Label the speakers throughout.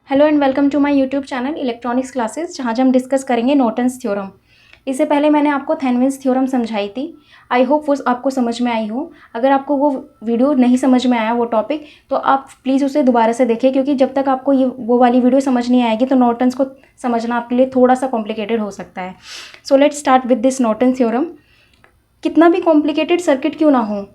Speaker 1: Hello and welcome to my YouTube channel electronics classes, जहाँ हम discuss करेंगे Norton's theorem. इससे पहले मैंने आपको थेवेनिन्स थ्योरम समझाई थी। आई होप वो आपको समझ में आई हो। अगर आपको वो वीडियो नहीं समझ में आया वो टॉपिक, तो आप प्लीज़ उसे दोबारा से देखें, क्योंकि जब तक आपको ये वो वाली वीडियो समझ नहीं आएगी तो नॉर्टन्स को समझना आपके लिए थोड़ा सा कॉम्प्लिकेटेड हो सकता है। So let's start with this Norton theorem. कितना भी कॉम्प्लिकेटेड सर्किट क्यों ना हो,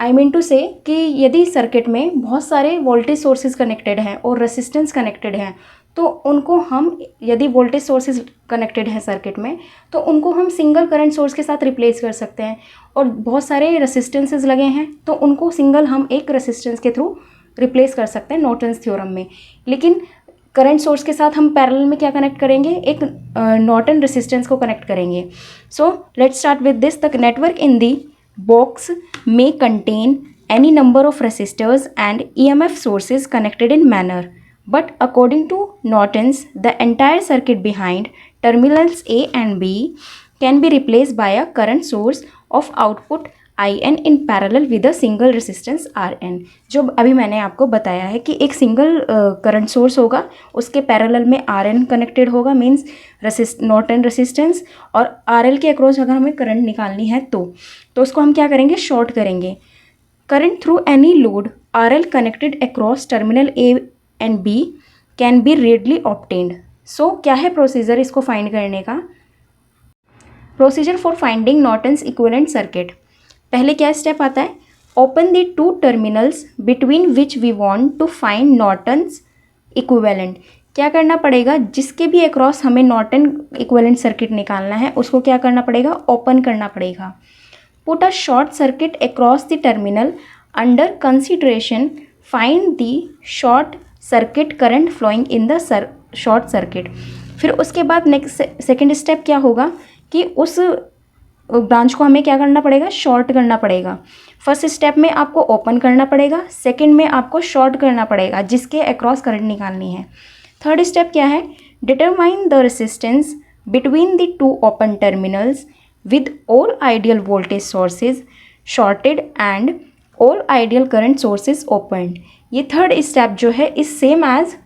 Speaker 1: आई मीन टू से कि यदि सर्किट में बहुत सारे वोल्टेज सोर्सेज कनेक्टेड हैं और रेसिस्टेंस कनेक्टेड हैं, तो उनको हम, यदि वोल्टेज सोर्सेज कनेक्टेड हैं सर्किट में, तो उनको हम सिंगल करंट सोर्स के साथ रिप्लेस कर सकते हैं। और बहुत सारे रेसिस्टेंसेज लगे हैं तो उनको सिंगल हम एक रेसिस्टेंस के थ्रू रिप्लेस कर सकते हैं नॉर्टन्स थ्योरम में। लेकिन करंट सोर्स के साथ हम पैरेलल में क्या कनेक्ट करेंगे, एक नॉर्टन रेसिस्टेंस को कनेक्ट करेंगे। So let's start with this. The network in the box may contain any number of resistors and EMF sources connected in manner, but according to Norton's, the entire circuit behind terminals A and B can be replaced by a current source of output IN in parallel with a single resistance RN। जो अभी मैंने आपको बताया है कि एक single current source होगा, उसके पैरेलल में RN कनेक्टेड होगा, मीन्स नॉर्टन रेसिस्टेंस, और RL के अक्रॉस अगर हमें करंट निकालनी है तो उसको हम क्या करेंगे, शॉर्ट करेंगे। Current through any load RL connected across terminal A and B can be readily obtained. So क्या है प्रोसीजर इसको फाइंड करने का? Procedure for finding Norton's equivalent circuit. पहले क्या स्टेप आता है, open the two terminals between which we want to find Norton's equivalent. क्या करना पड़ेगा, जिसके भी अक्रॉस हमें नॉर्टन इक्विवेलेंट सर्किट निकालना है उसको क्या करना पड़ेगा, ओपन करना पड़ेगा। Put a short circuit across the terminal under consideration, find the short circuit current flowing in the short circuit. फिर उसके बाद नेक्स्ट सेकेंड स्टेप क्या होगा कि उस ब्रांच को हमें क्या करना पड़ेगा, शॉर्ट करना पड़ेगा। फर्स्ट स्टेप में आपको ओपन करना पड़ेगा, सेकंड में आपको शॉर्ट करना पड़ेगा जिसके अक्रॉस करंट निकालनी है। थर्ड स्टेप क्या है, determine the resistance between the two open terminals with all ideal voltage sources shorted and all ideal current sources opened. ये थर्ड स्टेप जो है इस सेम एज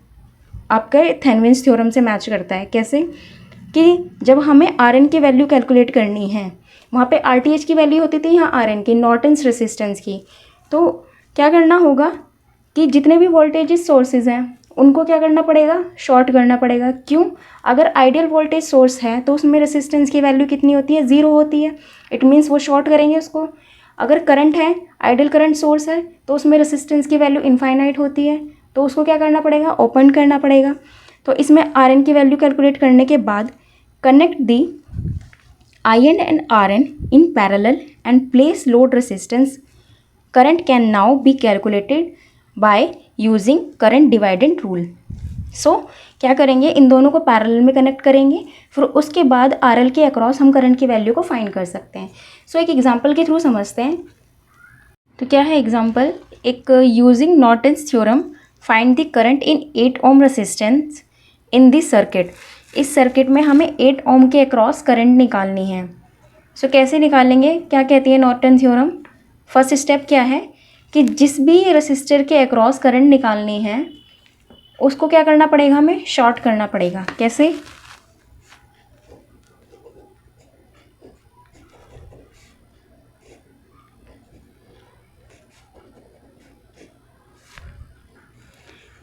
Speaker 1: आपके थेवेनिन्स थ्योरम से मैच करता है। कैसे कि जब हमें RN की वैल्यू कैलकुलेट करनी है, वहाँ पे RTH की वैल्यू होती थी, यहाँ RN की, नॉर्टन्स रेसिस्टेंस की। तो क्या करना होगा कि जितने भी वोल्टेज सोर्सेज हैं उनको क्या करना पड़ेगा, शॉर्ट करना पड़ेगा। क्यों? अगर आइडियल वोल्टेज सोर्स है तो उसमें रेसिस्टेंस की वैल्यू कितनी होती है, 0 होती है। इट मीन्स वो शॉर्ट करेंगे उसको। अगर करंट है, आइडियल करंट सोर्स है, तो उसमें रेसिस्टेंस की वैल्यू इनफाइनाइट होती है, तो उसको क्या करना पड़ेगा, ओपन करना पड़ेगा। तो इसमें RN की वैल्यू कैलकुलेट करने के बाद connect the IN and RN in parallel and place load resistance. Current can now be calculated by using current dividend rule. So क्या करेंगे, इन दोनों को पैरेलल में कनेक्ट करेंगे, फिर उसके बाद RL के अक्रॉस हम करंट की वैल्यू को फाइंड कर सकते हैं। सो एक एग्जांपल के थ्रू समझते हैं। तो क्या है एग्जांपल, एक using Norton's theorem find the current in 8 ohm resistance in this circuit. इस सर्किट में हमें 8 ओम के अक्रॉस करंट निकालनी है। सो कैसे निकालेंगे, क्या कहती है नॉर्टन थ्योरम? फर्स्ट स्टेप क्या है कि जिस भी रेसिस्टर के अक्रॉस करंट निकालनी है उसको क्या करना पड़ेगा, हमें शॉर्ट करना पड़ेगा। कैसे?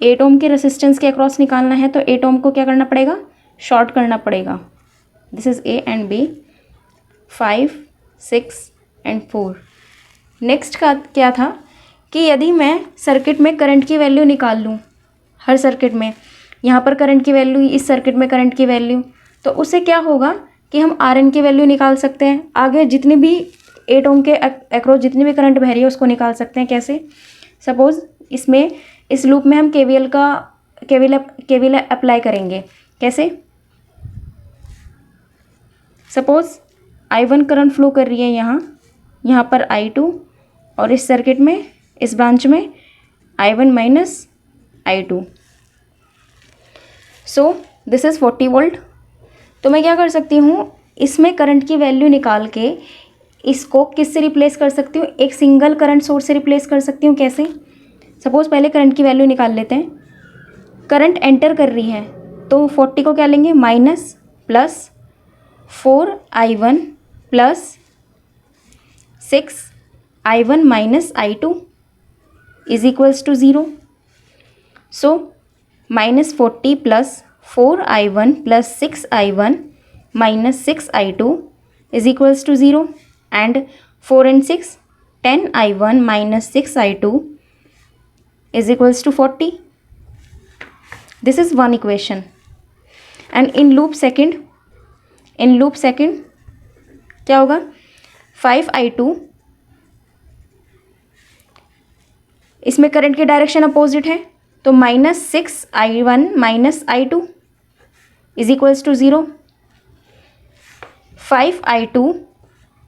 Speaker 1: एट ओम के रेसिस्टेंस के अक्रॉस निकालना है तो 8 ओम को क्या करना पड़ेगा, शॉर्ट करना पड़ेगा। This is A and B, 5, 6 and 4। Next का क्या था कि यदि मैं सर्किट में करंट की वैल्यू निकाल लूँ, हर सर्किट में यहाँ पर करंट की वैल्यू, इस सर्किट में करंट की वैल्यू, तो उससे क्या होगा कि हम RN की वैल्यू निकाल सकते हैं। आगे जितनी भी 8 ओम के अक्रॉस जितनी भी करंट बह रही है उसको निकाल सकते हैं। कैसे? सपोज़ इसमें इस लूप में हम KVL अप्लाई करेंगे। कैसे? सपोज़ I1 करंट फ्लो कर रही है यहाँ पर I2, और इस सर्किट में, इस ब्रांच में I1 minus I2। So this is 40 volt. तो मैं क्या कर सकती हूँ, इसमें करंट की वैल्यू निकाल के इसको किससे रिप्लेस कर सकती हूँ, एक सिंगल करंट सोर्स से रिप्लेस कर सकती हूँ। कैसे? सपोज़ पहले करंट की वैल्यू निकाल लेते हैं। करंट एंटर कर रही है, तो 40 को क्या लेंगे, minus plus 4I1 plus 6I1 minus I2 is equals to 0. So -40 plus 4I1 plus 6I1 minus 6I2 is equals to 0, and 4 and 6, 10I1 minus 6I2 is equals to 40. This is one equation. And in loop second क्या होगा, 5I2, इसमें current की direction opposite है, तो -6I1 minus I2 is equals to 0. 5I2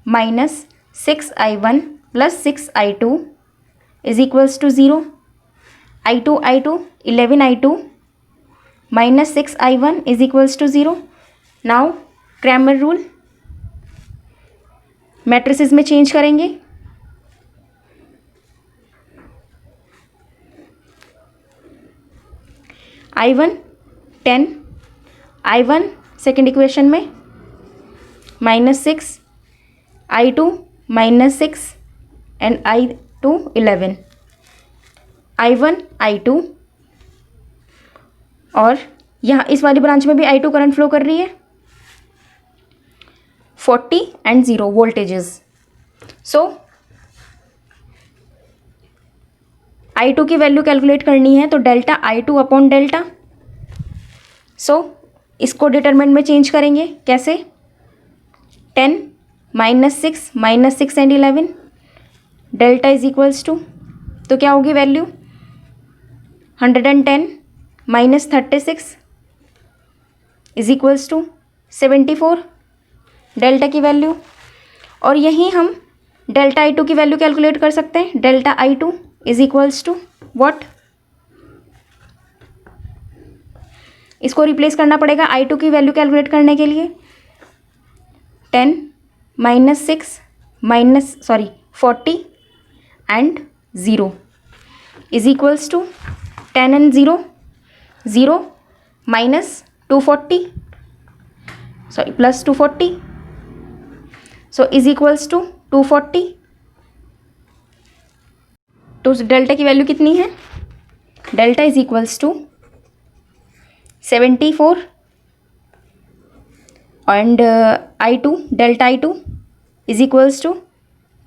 Speaker 1: minus 6I1 plus 6I2 is equals to 0. I2 11I2 minus 6I1 is equals to 0. Now Cramer rule, matrices में change करेंगे. I1 10, I1 second equation में -6, I2 -6 and I2 11. I1 I2, और यहाँ इस वाली branch में भी I2 current flow कर रही है. 40 एंड 0 वोल्टेजेस. सो I2 की वैल्यू कैलकुलेट करनी है, तो डेल्टा I2 अपॉन डेल्टा. सो इसको डिटरमिनेंट में चेंज करेंगे. कैसे, 10 -6 and 11 delta is equals to, तो क्या होगी value, 110 minus 36 is equals to 74 delta की वैल्यू. और यहीं हम डेल्टा I2 की वैल्यू कैलकुलेट कर सकते हैं. Delta I2 is equals to what, इसको रिप्लेस करना पड़ेगा I2 की वैल्यू कैलकुलेट करने के लिए. 10 -6 and 0 is equals to 10 and 0 minus 240, sorry plus 240, so is equals to 240. तो डेल्टा की वैल्यू कितनी है, delta is equals to 74 and I2, delta I2 is equals to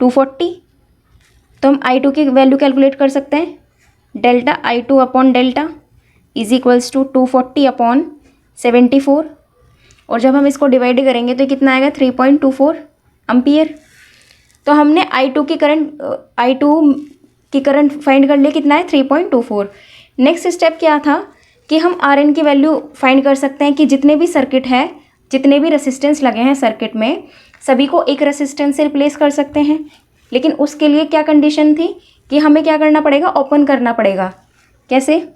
Speaker 1: 240. तो हम I2 की वैल्यू कैलकुलेट कर सकते हैं. Delta I2 upon delta is equals to 240 upon 74, और जब हम इसको डिवाइड करेंगे तो कितना आएगा, 3.24 एम्पियर. तो हमने I2 की करंट फाइंड कर लिए, कितना है, 3.24. नेक्स्ट स्टेप क्या था कि हम RN की वैल्यू फाइंड कर सकते हैं कि जितने भी सर्किट है, जितने भी रेसिस्टेंस लगे हैं सर्किट में, सभी को एक रेसिस्टेंस से रिप्लेस कर सकते हैं. लेकिन उसके लिए क्या कंडीशन थी कि हमें क्या करना पड़ेगा, ओपन करना पड़ेगा. कैसे,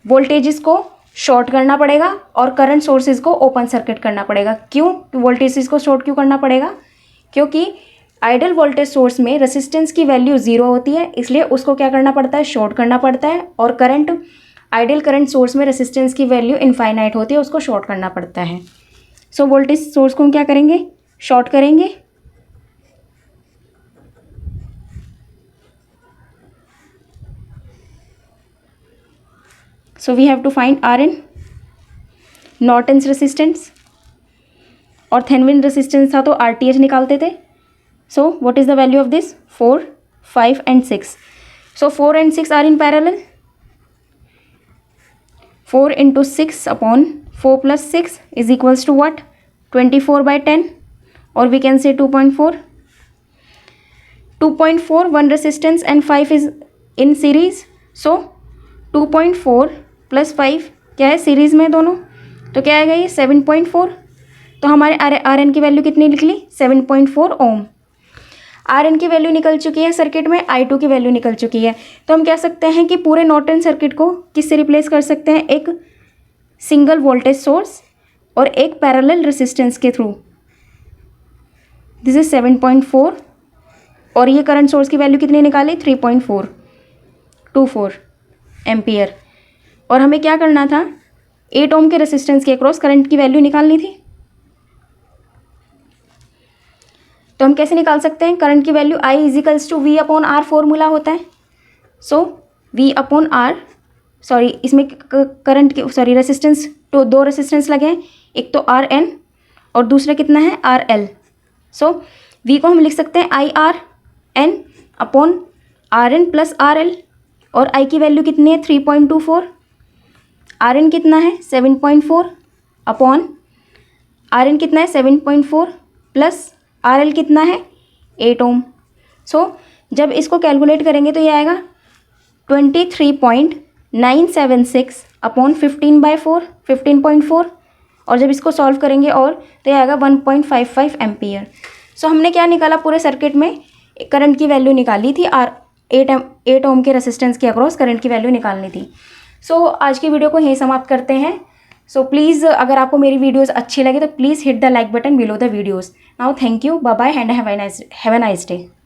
Speaker 1: वोल्टेजेस को शॉर्ट करना पड़ेगा और करंट सोर्सेज को ओपन सर्किट करना पड़ेगा. क्यों वोल्टेजेस को शॉर्ट क्यों करना पड़ेगा, क्योंकि आइडल वोल्टेज सोर्स में रेसिस्टेंस की वैल्यू 0 होती है, इसलिए उसको क्या करना पड़ता है, शॉर्ट करना पड़ता है. और आइडल करंट सोर्स में रेसिस्टेंस की वैल्यू इनफाइनाइट होती है, उसको शॉर्ट करना पड़ता है. सो वोल्टेज सोर्स को हम क्या करेंगे, शॉर्ट करेंगे. So we have to find RN, Norton's resistance, और थेवेनिन रेसिस्टेंस था तो RTH निकालते थे. So what is the value of this, 4, 5 and 6. So 4 and 6 are in parallel. 4 into 6 upon 4 plus 6 is equals to what, 24/10, or we can say 2.4. 2.4 one resistance and 5 is in series. So 2.4 plus 5 क्या है, series में दोनों, तो क्या आएगा ये 7.4. तो हमारे RN की वैल्यू कितनी लिख ली, 7.4 ओम. RN की वैल्यू निकल चुकी है सर्किट में, I2 की वैल्यू निकल चुकी है. तो हम कह सकते हैं कि पूरे नॉर्टन सर्किट को किससे रिप्लेस कर सकते हैं, एक सिंगल वोल्टेज सोर्स और एक पैरेलल रेसिस्टेंस के थ्रू. दिस इज 7.4, और ये करंट सोर्स की वैल्यू कितनी निकाली, 3.424 एम्पियर. और हमें क्या करना था, 8 ओम के रेसिस्टेंस के अक्रॉस करंट की वैल्यू निकालनी थी। तो हम कैसे निकाल सकते हैं करंट की value, I is equals to V upon R formula होता है। So V upon R, sorry इसमें करंट की सॉरी रेसिस्टेंस तो 2 रेसिस्टेंस लगे हैं, एक तो आर एन और दूसरा कितना है आर एल। सो वी को हम लिख सकते हैं I R N upon R N plus R L, और आई की वैल्यू कितनी है 3.24, आर एन कितना है 7.4 अपॉन आर एन कितना है 7.4 प्लस आर एल कितना है 8 ओम। सो जब इसको कैलकुलेट करेंगे तो ये आएगा 23.976 अपॉन 15/4 और जब इसको सॉल्व करेंगे और तो ये आएगा 1.55 एम्पियर। सो हमने क्या निकाला, पूरे सर्किट में करंट की वैल्यू निकाली थी, 8 ओम के रेसिस्टेंस के अक्रॉस करंट की वैल्यू निकालनी थी। सो आज की वीडियो को यहीं समाप्त करते हैं। सो प्लीज़ अगर आपको मेरी वीडियोस अच्छी लगे तो please hit the like button below the videos. Now thank you, bye bye and have a nice day.